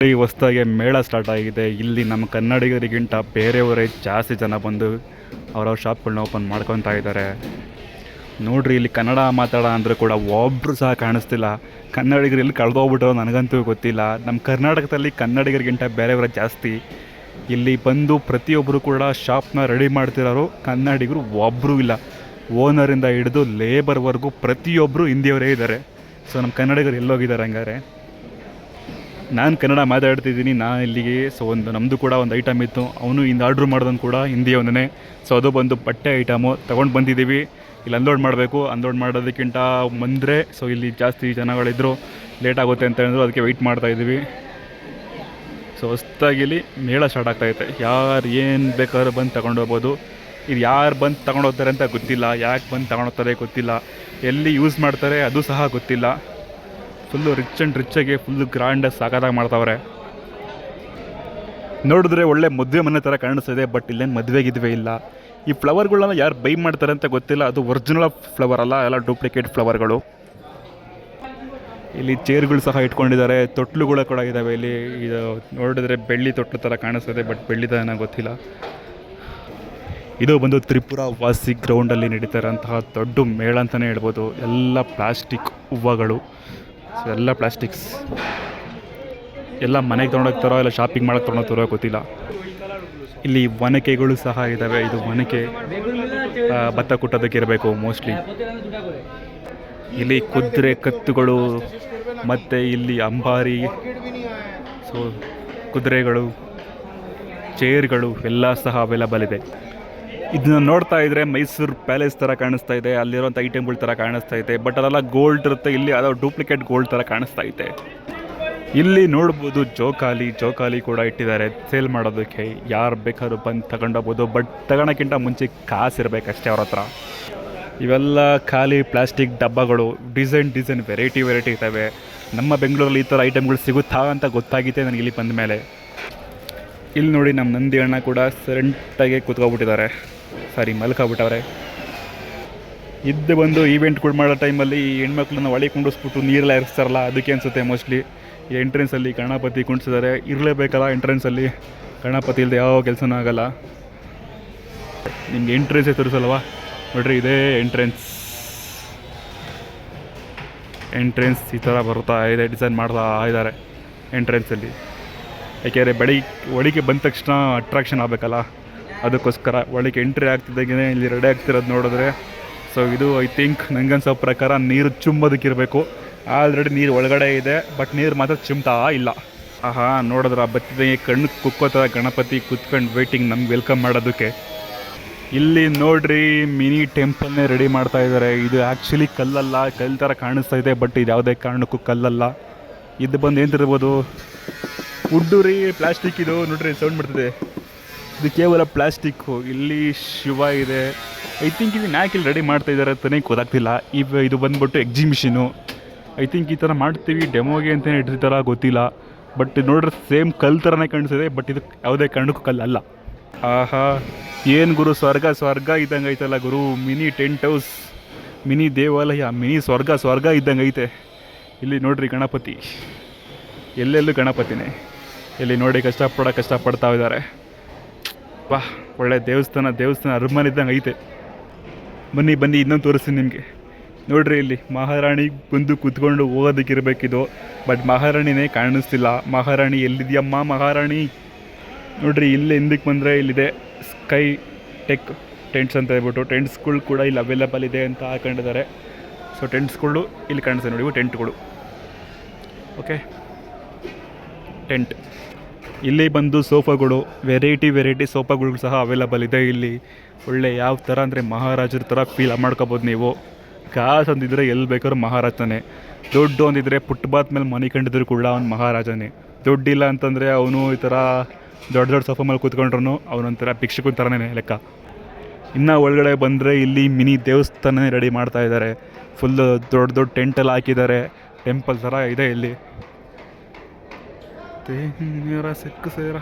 ಈ ಹೊಸ್ದಾಗಿ ಮೇಳ ಸ್ಟಾರ್ಟ್ ಆಗಿದೆ. ಇಲ್ಲಿ ನಮ್ಮ ಕನ್ನಡಿಗರಿಗಿಂತ ಬೇರೆಯವರೇ ಜಾಸ್ತಿ ಜನ ಬಂದು ಅವ್ರವ್ರ ಶಾಪ್ಗಳನ್ನ ಓಪನ್ ಮಾಡ್ಕೊತಾ ಇದ್ದಾರೆ. ನೋಡ್ರಿ, ಇಲ್ಲಿ ಕನ್ನಡ ಮಾತಾಡ ಅಂದರೆ ಕೂಡ ಒಬ್ಬರು ಸಹ ಕಾಣಿಸ್ತಿಲ್ಲ. ಕನ್ನಡಿಗರು ಇಲ್ಲಿ ಕಳೆದೋಗ್ಬಿಟ್ರೋ ನನಗಂತೂ ಗೊತ್ತಿಲ್ಲ. ನಮ್ಮ ಕರ್ನಾಟಕದಲ್ಲಿ ಕನ್ನಡಿಗರಿಗಿಂತ ಬೇರೆಯವರೇ ಜಾಸ್ತಿ. ಇಲ್ಲಿ ಬಂದು ಪ್ರತಿಯೊಬ್ಬರು ಕೂಡ ಶಾಪ್ನ ರೆಡಿ ಮಾಡ್ತಿರೋರು ಕನ್ನಡಿಗರು ಒಬ್ಬರೂ ಇಲ್ಲ. ಓನರಿಂದ ಹಿಡಿದು ಲೇಬರ್ವರೆಗೂ ಪ್ರತಿಯೊಬ್ಬರು ಹಿಂದಿಯವರೇ ಇದ್ದಾರೆ. ಸೊ ನಮ್ಮ ಕನ್ನಡಿಗರು ಎಲ್ಲೋಗಿದ್ದಾರೆ ಹಂಗಾರೆ? ನಾನು ಕನ್ನಡ ಮಾತಾಡ್ತಿದ್ದೀನಿ ಇಲ್ಲಿಗೆ. ಸೊ ನಮ್ಮದು ಕೂಡ ಒಂದು ಐಟಮ್ ಇತ್ತು, ಅವನು ಇಂದು ಆರ್ಡ್ರ್ ಮಾಡೋದನ್ನು ಕೂಡ ಹಿಂದಿಯವನೇ. ಸೊ ಅದು ಬಂದು ಬಟ್ಟೆ ಐಟಮು ತೊಗೊಂಡು ಬಂದಿದ್ದೀವಿ. ಇಲ್ಲಿ ಅನ್ಲೋಡ್ ಮಾಡಬೇಕು. ಅನ್ಲೋಡ್ ಮಾಡೋದಕ್ಕಿಂತ ಬಂದರೆ ಸೊ ಇಲ್ಲಿ ಜಾಸ್ತಿ ಜನಗಳಿದ್ದರು, ಲೇಟ್ ಆಗುತ್ತೆ ಅಂತ ಹೇಳಿದ್ರು, ಅದಕ್ಕೆ ವೆಯ್ಟ್ ಮಾಡ್ತಾಯಿದ್ದೀವಿ. ಸೊ ಹೊಸ್ದಾಗಿ ಇಲ್ಲಿ ಮೇಳ ಸ್ಟಾರ್ಟ್ ಆಗ್ತಾಯಿದೆ. ಯಾರು ಏನು ಬೇಕಾದ್ರೂ ಬಂದು ತಗೊಂಡು ಹೋಗ್ಬೋದು. ಇದು ಯಾರು ಬಂದು ತಗೊಂಡು ಹೋಗ್ತಾರೆ ಅಂತ ಗೊತ್ತಿಲ್ಲ, ಯಾಕೆ ಬಂದು ತಗೊಂಡು ಹೋಗ್ತಾರೆ ಗೊತ್ತಿಲ್ಲ, ಎಲ್ಲಿ ಯೂಸ್ ಮಾಡ್ತಾರೆ ಅದು ಸಹ ಗೊತ್ತಿಲ್ಲ. ಫುಲ್ಲು ರಿಚ್ಚಾಗಿ ಫುಲ್ಲು ಗ್ರ್ಯಾಂಡಾಗಿ ಸಾಕಾಗಿ ಮಾಡ್ತಾವ್ರೆ. ನೋಡಿದ್ರೆ ಒಳ್ಳೆ ಮದುವೆ ಮನೆ ಥರ ಕಾಣಿಸ್ತಿದೆ, ಬಟ್ ಇಲ್ಲೇನು ಮದುವೆಗಿದ್ವೇ ಇಲ್ಲ. ಈ ಫ್ಲವರ್ಗಳನ್ನ ಯಾರು ಬೈ ಮಾಡ್ತಾರೆ ಅಂತ ಗೊತ್ತಿಲ್ಲ. ಅದು ಒರಿಜಿನಲ್ ಫ್ಲವರ್ ಅಲ್ಲ, ಎಲ್ಲ ಡೂಪ್ಲಿಕೇಟ್ ಫ್ಲವರ್ಗಳು. ಇಲ್ಲಿ ಚೇರ್ಗಳು ಸಹ ಇಟ್ಕೊಂಡಿದ್ದಾರೆ, ತೊಟ್ಲುಗಳು ಕೂಡ ಇದ್ದಾವೆ. ಇಲ್ಲಿ ಇದು ನೋಡಿದ್ರೆ ಬೆಳ್ಳಿ ತೊಟ್ಲು ಥರ ಕಾಣಿಸ್ತಿದೆ, ಬಟ್ ಬೆಳ್ಳಿದ ಗೊತ್ತಿಲ್ಲ. ಇದು ಬಂದು ತ್ರಿಪುರ ವಾಸಿ ಗ್ರೌಂಡಲ್ಲಿ ನಡೀತಾ ಇರೋಂತಹ ದೊಡ್ಡ ಮೇಳ ಅಂತಲೇ ಹೇಳ್ಬೋದು. ಎಲ್ಲ ಪ್ಲಾಸ್ಟಿಕ್ ಹೂವುಗಳು, ಸೊ ಎಲ್ಲ ಪ್ಲಾಸ್ಟಿಕ್ಸ್. ಎಲ್ಲ ಮನೆಗೆ ತೊಗೊಂಡೋಗ್ತಾರೋ ಇಲ್ಲ ಶಾಪಿಂಗ್ ಮಾಡೋಕ್ಕೆ ತೊಗೊಂಡೋಗ್ತಾರೋ ಗೊತ್ತಿಲ್ಲ. ಇಲ್ಲಿ ಒನಕೆಗಳು ಸಹ ಇದ್ದಾವೆ. ಇದು ಒನಕೆ ಭತ್ತ ಕುಟ್ಟೋದಕ್ಕೆ ಇರಬೇಕು ಮೋಸ್ಟ್ಲಿ. ಇಲ್ಲಿ ಕುದುರೆ ಕತ್ತುಗಳು ಮತ್ತು ಇಲ್ಲಿ ಅಂಬಾರಿ, ಸೊ ಕುದುರೆಗಳು, ಚೇರ್ಗಳು ಎಲ್ಲ ಸಹ ಅವೈಲಬಲ್ ಇದೆ. ಇದನ್ನ ನೋಡ್ತಾ ಇದ್ದರೆ ಮೈಸೂರು ಪ್ಯಾಲೇಸ್ ಥರ ಕಾಣಿಸ್ತಾ ಇದೆ, ಅಲ್ಲಿರೋಂಥ ಐಟಮ್ಗಳ ಥರ ಕಾಣಿಸ್ತಾ ಇದೆ. ಬಟ್ ಅದೆಲ್ಲ ಗೋಲ್ಡ್ ಇರುತ್ತೆ, ಇಲ್ಲಿ ಅದೋ ಡೂಪ್ಲಿಕೇಟ್ ಗೋಲ್ಡ್ ಥರ ಕಾಣಿಸ್ತಾ ಇದೆ. ಇಲ್ಲಿ ನೋಡ್ಬೋದು ಜೋಕಾಲಿ ಕೂಡ ಇಟ್ಟಿದ್ದಾರೆ ಸೇಲ್ ಮಾಡೋದಕ್ಕೆ. ಯಾರು ಬೇಕಾದ್ರೂ ಬಂದು ತಗೊಂಡೋಗ್ಬೋದು, ಬಟ್ ತಗೊಳಕ್ಕಿಂತ ಮುಂಚೆ ಕಾಸು ಇರಬೇಕಷ್ಟೇ ಅವ್ರ ಹತ್ರ. ಇವೆಲ್ಲ ಖಾಲಿ ಪ್ಲಾಸ್ಟಿಕ್ ಡಬ್ಬಗಳು, ಡಿಸೈನ್ ವೆರೈಟಿ ಇದ್ದಾವೆ. ನಮ್ಮ ಬೆಂಗಳೂರಲ್ಲಿ ಈ ಥರ ಐಟಮ್ಗಳು ಸಿಗುತ್ತಾ ಅಂತ ಗೊತ್ತಾಗಿದೆ ನನಗೆ ಇಲ್ಲಿ ಬಂದ ಮೇಲೆ. ಇಲ್ಲಿ ನೋಡಿ, ನಮ್ಮ ನಂದಿ ಅಣ್ಣ ಕೂಡ ಸೆರೆಂಟಾಗಿ ಕೂತ್ಕೊಬಿಟ್ಟಿದ್ದಾರೆ, ಮಲ್ಕೊಬಿಟ್ಟವ್ರೆ. ಇದು ಬಂದು ಈವೆಂಟ್ಗಳು ಮಾಡೋ ಟೈಮಲ್ಲಿ ಈ ಹೆಣ್ಮಕ್ಳನ್ನ ಒಳಗೆ ಕುಂಡಿಸ್ಬಿಟ್ಟು ನೀರೆಲ್ಲ ಇರಿಸ್ತಾರಲ್ಲ, ಅದಕ್ಕೆ ಅನಿಸುತ್ತೆ ಮೋಸ್ಟ್ಲಿ. ಈ ಎಂಟ್ರೆನ್ಸಲ್ಲಿ ಗಣಪತಿ ಕುಂಡಿಸಿದ್ದಾರೆ, ಇರಲೇಬೇಕಲ್ಲ ಎಂಟ್ರೆನ್ಸಲ್ಲಿ. ಗಣಪತಿ ಇಲ್ಲದೆ ಯಾವ ಕೆಲಸನೂ ಆಗಲ್ಲ. ನಿಮ್ಗೆ ಎಂಟ್ರೆನ್ಸೇ ತೋರಿಸಲ್ವಾ? ನೋಡ್ರಿ, ಇದೇ ಎಂಟ್ರೆನ್ಸ್ ಈ ಥರ ಬರ್ತಾ ಇದೆ, ಡಿಸೈನ್ ಮಾಡ್ತಾ ಇದ್ದಾರೆ ಎಂಟ್ರೆನ್ಸಲ್ಲಿ. ಯಾಕೆಂದರೆ ಒಳಗೆ ಬಂದ ತಕ್ಷಣ ಅಟ್ರಾಕ್ಷನ್ ಆಗಬೇಕಲ್ಲ, ಅದಕ್ಕೋಸ್ಕರ ಒಳಗೆ ಎಂಟ್ರಿ ಆಗ್ತಿದ್ದಾಗೆ ಇಲ್ಲಿ ರೆಡಿ ಆಗ್ತಿರೋದು ನೋಡಿದ್ರೆ. ಸೊ ಇದು ಐ ಥಿಂಕ್ ನನಗನ್ಸೋ ಪ್ರಕಾರ ನೀರು ಚುಂಬೋದಕ್ಕಿರಬೇಕು. ಆಲ್ರೆಡಿ ನೀರು ಒಳಗಡೆ ಇದೆ, ಬಟ್ ನೀರು ಮಾತ್ರ ಚಿಮ್ತಾ ಇಲ್ಲ. ನೋಡಿದ್ರೆ ಬತ್ತಿದಂಗೆ ಕಣ್ಣು ಕುಕ್ಕೋತ ಗಣಪತಿ ಕುತ್ಕೊಂಡು ವೇಟಿಂಗ್ ನಮ್ಗೆ ವೆಲ್ಕಮ್ ಮಾಡೋದಕ್ಕೆ. ಇಲ್ಲಿ ನೋಡ್ರಿ, ಮಿನಿ ಟೆಂಪಲ್ನೇ ರೆಡಿ ಮಾಡ್ತಾ ಇದ್ದಾರೆ. ಇದು ಆ್ಯಕ್ಚುಲಿ ಕಲ್ಲಲ್ಲ, ಕಲ್ಲು ಥರ ಕಾಣಿಸ್ತಾ ಇದೆ, ಬಟ್ ಇದು ಯಾವುದೇ ಕಾರಣಕ್ಕೂ ಕಲ್ಲಲ್ಲ. ಇದು ಬಂದು ಏನಿರ್ಬೋದು, ವುಡ್ಡು ರೀ, ಪ್ಲಾಸ್ಟಿಕ್. ಇದು ನೋಡ್ರಿ ಸೌಂಡ್ ಮಾಡ್ತಿದೆ, ಇದು ಕೇವಲ ಪ್ಲಾಸ್ಟಿಕ್ಕು. ಇಲ್ಲಿ ಶಿವ ಇದೆ. ಐ ಥಿಂಕ್ ಇದನ್ನ ಯಾಕೆ ಇಲ್ಲಿ ರೆಡಿ ಮಾಡ್ತಾ ಇದ್ದಾರೆ ಅಂತಲೇ ಗೊತ್ತಾಗ್ತಿಲ್ಲ. ಇದು ಬಂದ್ಬಿಟ್ಟು ಎಕ್ಸಿಬಿಷನು. ಐ ಥಿಂಕ್ ಈ ಥರ ಮಾಡ್ತೀವಿ ಡೆಮೋಗೆ ಅಂತಲೇ ಇಟ್ಟಿರ್ತಾರ ಗೊತ್ತಿಲ್ಲ. ಬಟ್ ನೋಡ್ರಿ ಸೇಮ್ ಕಲ್ಲು ಥರನೇ ಕಾಣಿಸ್ತಿದೆ, ಬಟ್ ಇದು ಯಾವುದೇ ಕಾರಣಕ್ಕೂ ಕಲ್ಲಲ್ಲ. ಏನು ಗುರು, ಸ್ವರ್ಗ ಇದ್ದಂಗೆ ಐತಲ್ಲ ಗುರು. ಮಿನಿ ಟೆಂಟ್ ಹೌಸ್, ಮಿನಿ ದೇವಾಲಯ, ಮಿನಿ ಸ್ವರ್ಗ ಇದ್ದಂಗೆ ಐತೆ. ಇಲ್ಲಿ ನೋಡ್ರಿ ಗಣಪತಿ, ಎಲ್ಲೆಲ್ಲೂ ಗಣಪತಿನೇ. ಇಲ್ಲಿ ನೋಡಿ ಕಷ್ಟಪಡ್ತಾ ಇದ್ದಾರೆ. ಒಳ್ಳೆ ದೇವಸ್ಥಾನ ಅರಮನೆ ಇದ್ದಂಗೆ ಐತೆ. ಬನ್ನಿ ಇನ್ನೊಂದು ತೋರಿಸ್ತೀನಿ ನಿಮಗೆ. ನೋಡ್ರಿ, ಇಲ್ಲಿ ಮಹಾರಾಣಿ ಬಂದು ಕೂತ್ಕೊಂಡು ಹೋಗೋದಕ್ಕಿರಬೇಕಿದು, ಬಟ್ ಮಹಾರಾಣಿನೇ ಕಾಣಿಸ್ತಿಲ್ಲ. ಮಹಾರಾಣಿ ಎಲ್ಲಿದೆಯಮ್ಮ ಮಹಾರಾಣಿ? ನೋಡ್ರಿ, ಇಲ್ಲೇ ಹಿಂದಕ್ಕೆ ಬಂದರೆ ಇಲ್ಲಿದೆ ಸ್ಕೈ ಟೆಕ್ ಟೆಂಟ್ಸ್ ಅಂತ ಹೇಳ್ಬಿಟ್ಟು ಟೆಂಟ್ಸ್ಗಳು ಕೂಡ ಇಲ್ಲಿ ಅವೈಲೇಬಲ್ ಇದೆ ಅಂತ ಹಾಕೊಂಡಿದ್ದಾರೆ. ಸೊ ಟೆಂಟ್ಸ್ಗಳು ಇಲ್ಲಿ ಕಾಣಿಸ್ತದೆ ನೋಡಿ, ಇವು ಟೆಂಟ್ಗಳು. Okay, tent. ಇಲ್ಲಿ ಬಂದು ಸೋಫಾಗಳು, ವೆರೈಟಿ ಸೋಫಾಗಳು ಸಹ ಅವೈಲಬಲ್ ಇದೆ ಇಲ್ಲಿ. ಒಳ್ಳೆ ಯಾವ ಥರ ಅಂದರೆ ಮಹಾರಾಜರ ಥರ ಫೀಲ್ ಮಾಡ್ಕೋಬೋದು ನೀವು. ಕಾಸು ಅಂದಿದ್ರೆ ಎಲ್ಲಿ ಬೇಕಾದ್ರೂ ಮಹಾರಾಜನೇ. ದುಡ್ಡು ಅಂದಿದ್ರೆ ಫುಟ್ಪಾತ್ ಮೇಲೆ ಮನೆ ಕಂಡಿದ್ರು ಕೂಡ ಅವ್ನು ಮಹಾರಾಜನೇ. ದುಡ್ಡಿಲ್ಲ ಅಂತಂದರೆ ಅವನು ಈ ಥರ ದೊಡ್ಡ ಸೋಫಾ ಮೇಲೆ ಕೂತ್ಕೊಂಡ್ರು ಅವನೊಂಥರ ಭಿಕ್ಷುಕನ ಥರನೇ ಲೆಕ್ಕ. ಇನ್ನು ಒಳಗಡೆ ಬಂದರೆ ಇಲ್ಲಿ ಮಿನಿ ದೇವಸ್ಥಾನನೇ ರೆಡಿ ಮಾಡ್ತಾ ಇದ್ದಾರೆ. ಫುಲ್ಲು ದೊಡ್ಡ ಟೆಂಟೆಲ್ಲ ಹಾಕಿದ್ದಾರೆ, ಟೆಂಪಲ್ ಥರ ಇದೆ ಇಲ್ಲಿ. ಸಿಕ್ಕ ಸೇರ